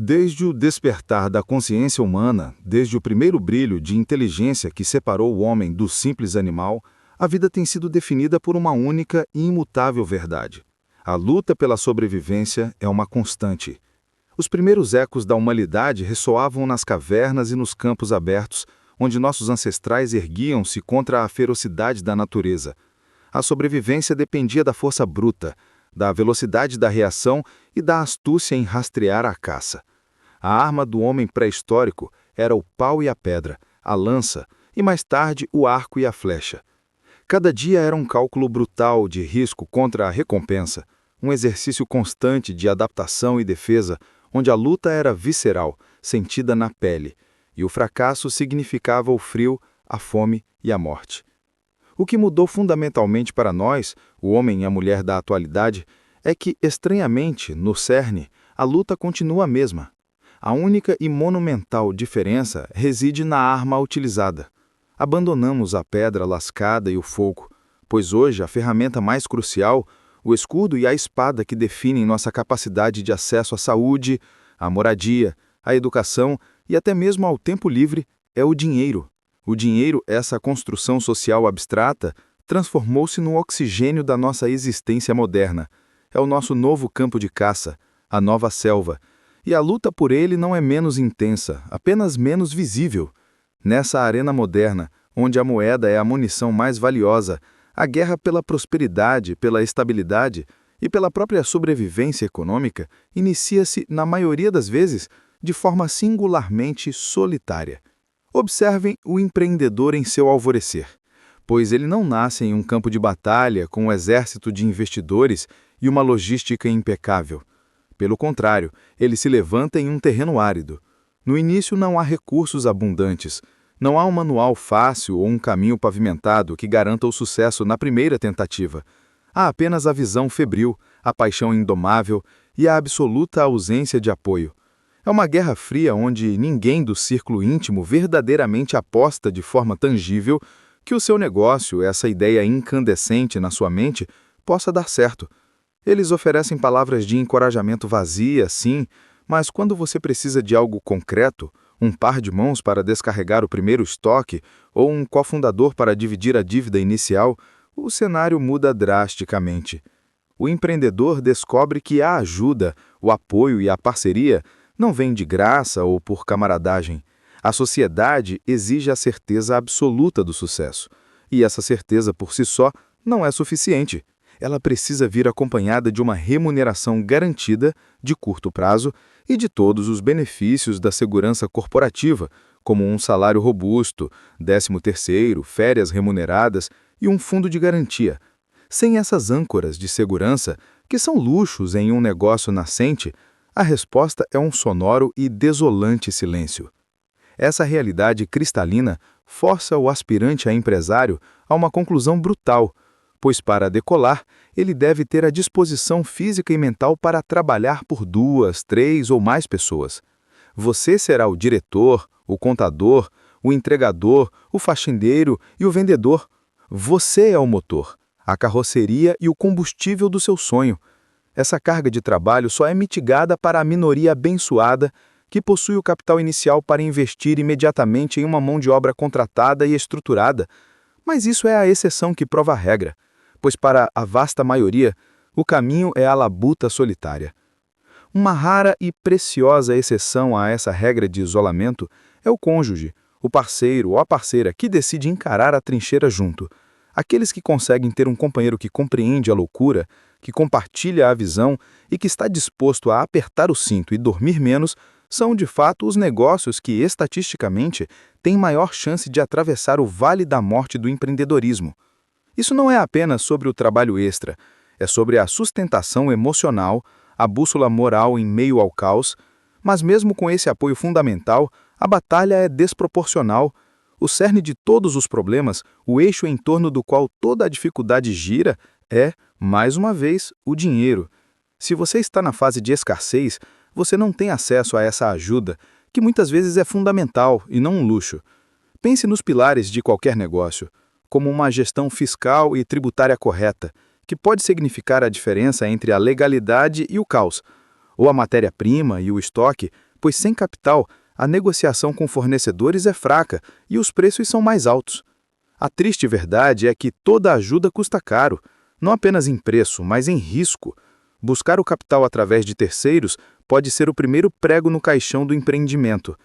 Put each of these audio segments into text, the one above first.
Desde o despertar da consciência humana, desde o primeiro brilho de inteligência que separou o homem do simples animal, a vida tem sido definida por uma única e imutável verdade. A luta pela sobrevivência é uma constante. Os primeiros ecos da humanidade ressoavam nas cavernas e nos campos abertos, onde nossos ancestrais erguiam-se contra a ferocidade da natureza. A sobrevivência dependia da força bruta, da velocidade da reação e da astúcia em rastrear a caça. A arma do homem pré-histórico era o pau e a pedra, a lança e, mais tarde, o arco e a flecha. Cada dia era um cálculo brutal de risco contra a recompensa, um exercício constante de adaptação e defesa, onde a luta era visceral, sentida na pele, e o fracasso significava o frio, a fome e a morte. O que mudou fundamentalmente para nós, o homem e a mulher da atualidade, é que, estranhamente, no cerne, a luta continua a mesma. A única e monumental diferença reside na arma utilizada. Abandonamos a pedra lascada e o fogo, pois hoje a ferramenta mais crucial, o escudo e a espada que definem nossa capacidade de acesso à saúde, à moradia, à educação e até mesmo ao tempo livre, é o dinheiro. O dinheiro, essa construção social abstrata, transformou-se no oxigênio da nossa existência moderna. É o nosso novo campo de caça, a nova selva. E a luta por ele não é menos intensa, apenas menos visível. Nessa arena moderna, onde a moeda é a munição mais valiosa, a guerra pela prosperidade, pela estabilidade e pela própria sobrevivência econômica inicia-se, na maioria das vezes, de forma singularmente solitária. Observem o empreendedor em seu alvorecer, pois ele não nasce em um campo de batalha com um exército de investidores e uma logística impecável. Pelo contrário, ele se levanta em um terreno árido. No início não há recursos abundantes, não há um manual fácil ou um caminho pavimentado que garanta o sucesso na primeira tentativa. Há apenas a visão febril, a paixão indomável e a absoluta ausência de apoio. É uma guerra fria onde ninguém do círculo íntimo verdadeiramente aposta de forma tangível que o seu negócio, essa ideia incandescente na sua mente, possa dar certo. Eles oferecem palavras de encorajamento vazias, sim, mas quando você precisa de algo concreto, um par de mãos para descarregar o primeiro estoque ou um cofundador para dividir a dívida inicial, o cenário muda drasticamente. O empreendedor descobre que a ajuda, o apoio e a parceria não vêm de graça ou por camaradagem. A sociedade exige a certeza absoluta do sucesso, e essa certeza por si só não é suficiente. Ela precisa vir acompanhada de uma remuneração garantida, de curto prazo, e de todos os benefícios da segurança corporativa, como um salário robusto, 13º, férias remuneradas e um fundo de garantia. Sem essas âncoras de segurança, que são luxos em um negócio nascente, a resposta é um sonoro e desolante silêncio. Essa realidade cristalina força o aspirante a empresário a uma conclusão brutal, pois para decolar, ele deve ter a disposição física e mental para trabalhar por 2, 3 ou mais pessoas. Você será o diretor, o contador, o entregador, o faxineiro e o vendedor. Você é o motor, a carroceria e o combustível do seu sonho. Essa carga de trabalho só é mitigada para a minoria abençoada que possui o capital inicial para investir imediatamente em uma mão de obra contratada e estruturada. Mas isso é a exceção que prova a regra, pois para a vasta maioria, o caminho é a labuta solitária. Uma rara e preciosa exceção a essa regra de isolamento é o cônjuge, o parceiro ou a parceira que decide encarar a trincheira junto. Aqueles que conseguem ter um companheiro que compreende a loucura, que compartilha a visão e que está disposto a apertar o cinto e dormir menos, são de fato os negócios que, estatisticamente, têm maior chance de atravessar o vale da morte do empreendedorismo. Isso não é apenas sobre o trabalho extra, é sobre a sustentação emocional, a bússola moral em meio ao caos, mas mesmo com esse apoio fundamental, a batalha é desproporcional. O cerne de todos os problemas, o eixo em torno do qual toda a dificuldade gira, é, mais uma vez, o dinheiro. Se você está na fase de escassez, você não tem acesso a essa ajuda, que muitas vezes é fundamental e não um luxo. Pense nos pilares de qualquer negócio, como uma gestão fiscal e tributária correta, que pode significar a diferença entre a legalidade e o caos, ou a matéria-prima e o estoque, pois sem capital, a negociação com fornecedores é fraca e os preços são mais altos. A triste verdade é que toda ajuda custa caro, não apenas em preço, mas em risco. Buscar o capital através de terceiros pode ser o primeiro prego no caixão do empreendimento.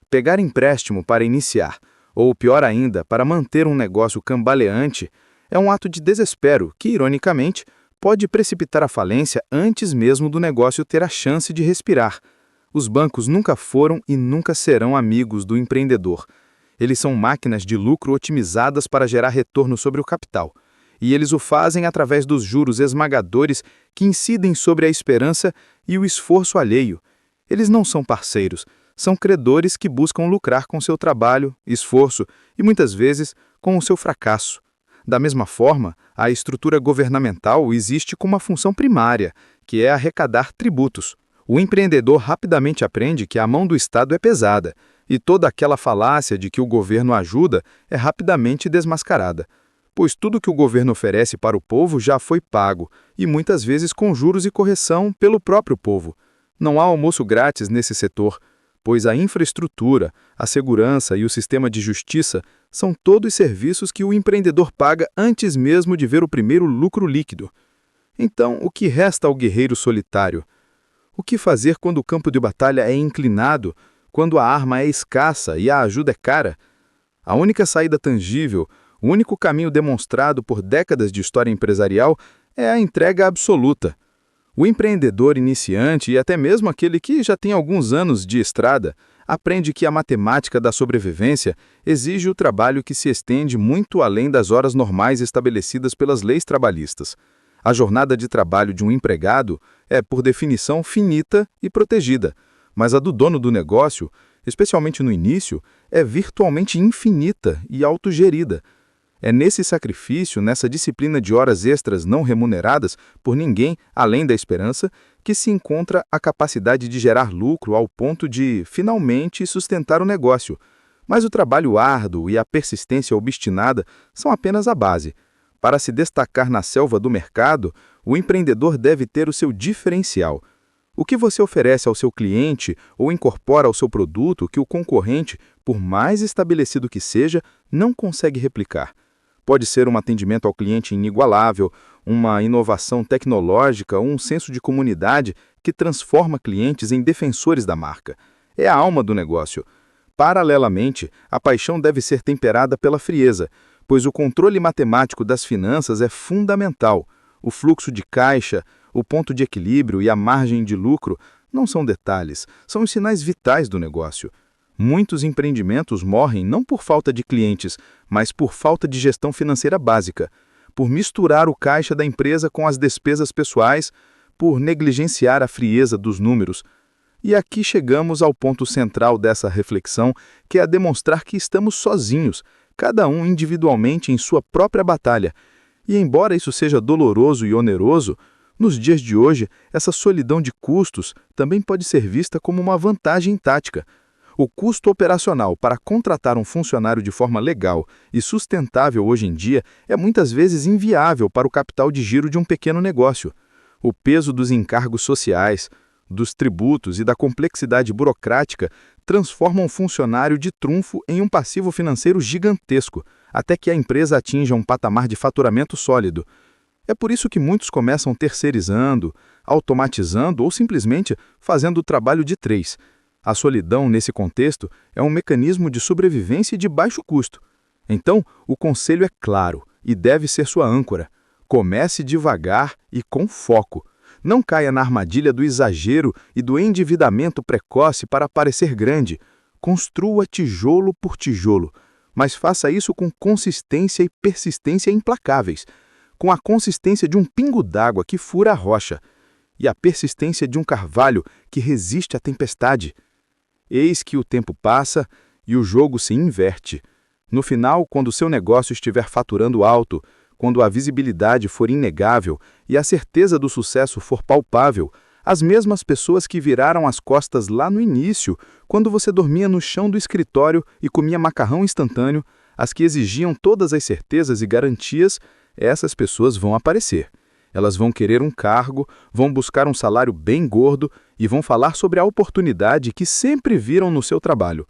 Pegar empréstimo para iniciar, ou pior ainda, para manter um negócio cambaleante, é um ato de desespero que, ironicamente, pode precipitar a falência antes mesmo do negócio ter a chance de respirar. Os bancos nunca foram e nunca serão amigos do empreendedor. Eles são máquinas de lucro otimizadas para gerar retorno sobre o capital. E eles o fazem através dos juros esmagadores que incidem sobre a esperança e o esforço alheio. Eles não são parceiros, são credores que buscam lucrar com seu trabalho, esforço e, muitas vezes, com o seu fracasso. Da mesma forma, a estrutura governamental existe com uma função primária, que é arrecadar tributos. O empreendedor rapidamente aprende que a mão do Estado é pesada, e toda aquela falácia de que o governo ajuda é rapidamente desmascarada, pois tudo que o governo oferece para o povo já foi pago, e muitas vezes com juros e correção pelo próprio povo. Não há almoço grátis nesse setor, pois a infraestrutura, a segurança e o sistema de justiça são todos serviços que o empreendedor paga antes mesmo de ver o primeiro lucro líquido. Então, o que resta ao guerreiro solitário? O que fazer quando o campo de batalha é inclinado, quando a arma é escassa e a ajuda é cara? A única saída tangível, o único caminho demonstrado por décadas de história empresarial é a entrega absoluta. O empreendedor iniciante e até mesmo aquele que já tem alguns anos de estrada aprende que a matemática da sobrevivência exige o trabalho que se estende muito além das horas normais estabelecidas pelas leis trabalhistas. A jornada de trabalho de um empregado é, por definição, finita e protegida, mas a do dono do negócio, especialmente no início, é virtualmente infinita e autogerida. É nesse sacrifício, nessa disciplina de horas extras não remuneradas por ninguém além da esperança, que se encontra a capacidade de gerar lucro ao ponto de, finalmente, sustentar o negócio. Mas o trabalho árduo e a persistência obstinada são apenas a base. Para se destacar na selva do mercado, o empreendedor deve ter o seu diferencial. O que você oferece ao seu cliente ou incorpora ao seu produto que o concorrente, por mais estabelecido que seja, não consegue replicar. Pode ser um atendimento ao cliente inigualável, uma inovação tecnológica ou um senso de comunidade que transforma clientes em defensores da marca. É a alma do negócio. Paralelamente, a paixão deve ser temperada pela frieza, pois o controle matemático das finanças é fundamental. O fluxo de caixa, o ponto de equilíbrio e a margem de lucro não são detalhes, são os sinais vitais do negócio. Muitos empreendimentos morrem não por falta de clientes, mas por falta de gestão financeira básica, por misturar o caixa da empresa com as despesas pessoais, por negligenciar a frieza dos números. E aqui chegamos ao ponto central dessa reflexão, que é demonstrar que estamos sozinhos, cada um individualmente em sua própria batalha. E embora isso seja doloroso e oneroso, nos dias de hoje, essa solidão de custos também pode ser vista como uma vantagem tática. O custo operacional para contratar um funcionário de forma legal e sustentável hoje em dia é muitas vezes inviável para o capital de giro de um pequeno negócio. O peso dos encargos sociais, dos tributos e da complexidade burocrática transformam um funcionário de trunfo em um passivo financeiro gigantesco, até que a empresa atinja um patamar de faturamento sólido. É por isso que muitos começam terceirizando, automatizando ou simplesmente fazendo o trabalho de três. A solidão, nesse contexto, é um mecanismo de sobrevivência e de baixo custo. Então, o conselho é claro e deve ser sua âncora. Comece devagar e com foco. Não caia na armadilha do exagero e do endividamento precoce para parecer grande. Construa tijolo por tijolo, mas faça isso com consistência e persistência implacáveis, com a consistência de um pingo d'água que fura a rocha e a persistência de um carvalho que resiste à tempestade. Eis que o tempo passa e o jogo se inverte. No final, quando o seu negócio estiver faturando alto, quando a visibilidade for inegável e a certeza do sucesso for palpável, as mesmas pessoas que viraram as costas lá no início, quando você dormia no chão do escritório e comia macarrão instantâneo, as que exigiam todas as certezas e garantias, essas pessoas vão aparecer. Elas vão querer um cargo, vão buscar um salário bem gordo e vão falar sobre a oportunidade que sempre viram no seu trabalho.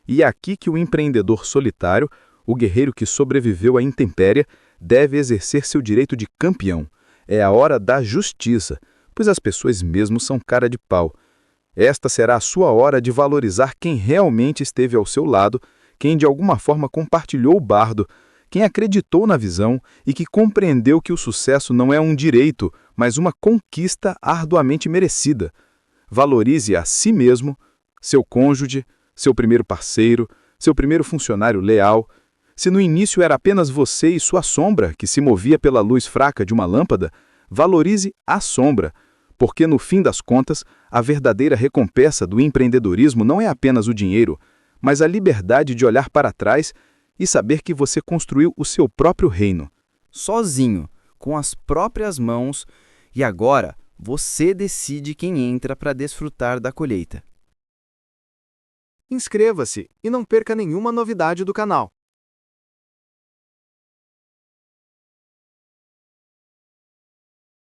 E é aqui que o empreendedor solitário, o guerreiro que sobreviveu à intempérie, deve exercer seu direito de campeão. É a hora da justiça, pois as pessoas mesmo são cara de pau. Esta será a sua hora de valorizar quem realmente esteve ao seu lado, quem de alguma forma compartilhou o bardo, quem acreditou na visão e que compreendeu que o sucesso não é um direito, mas uma conquista arduamente merecida. Valorize a si mesmo, seu cônjuge, seu primeiro parceiro, seu primeiro funcionário leal. Se no início era apenas você e sua sombra que se movia pela luz fraca de uma lâmpada, valorize a sombra, porque no fim das contas, a verdadeira recompensa do empreendedorismo não é apenas o dinheiro, mas a liberdade de olhar para trás e saber que você construiu o seu próprio reino. Sozinho, com as próprias mãos, e agora você decide quem entra para desfrutar da colheita. Inscreva-se e não perca nenhuma novidade do canal.